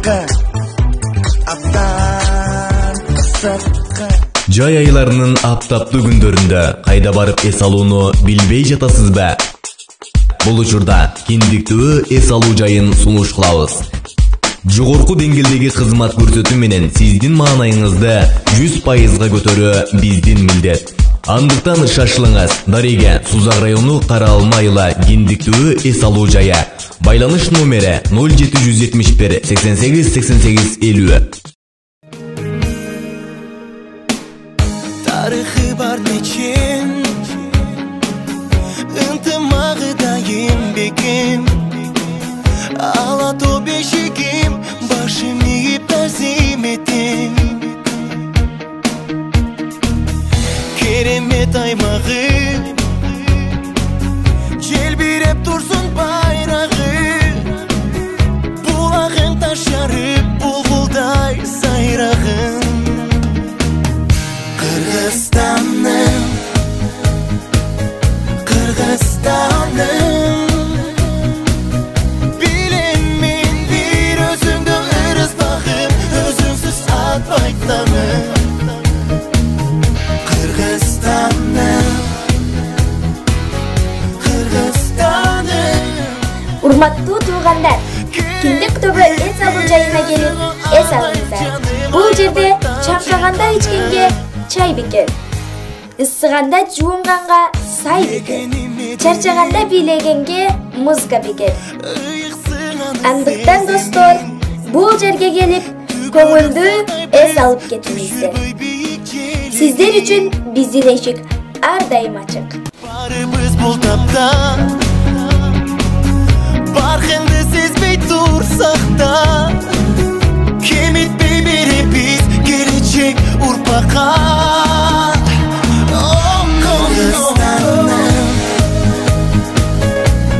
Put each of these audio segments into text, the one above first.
Жай айларынын аптаптуу күндөрүндө кайда барып эс алууну билбей жатасызбы? Бул учурда киндиктүү эс алуу жайын сунуш кылабыз. Жогорку деңгээлдеги кызмат көрсөтүү менен сиздин маанайыңызды 100% көтөрүү биздин милдет. Андыктан шашылыңыз. Дареге, Сузак району Кара Алма айла киндиктүү эс алуу жайы. Байланыш номери 0771 88 88 50. Tarixi var neçin ынтымагыдайым бекем Алато бешигим башым ийип тазим этем Керемет аймагы желбиреп турсун байрагы Булагың ташарып булбулдай сайрагын Kırgızstan'ım Bilemin bir özüngde ırız bakım Özünsüz atmaytanım Kırgızstan'ım Урматтуу туугандар, киндик тобу эс алуу жайына келип, эс алыңыздар. Бул жерде чаңкаганда ичкенге чай бекер, ысыганда жуунганга сай бекер, чарчаганда бийлегенге музыка бекер. Андыктан достор, бул жерге келип, көңүлдүү эс алып кетиңиздер. Сиздер үчүн биздин эшик ар дайым ачык. Barыбыз бул тапта Barkındı sezmey dursak da Kim etmey beremiz gelecek urpaka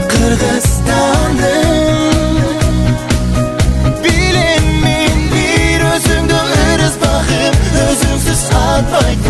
Kırgızstan'ım Bilemin bir özüngde ırız bakım Özünsüz atmaydı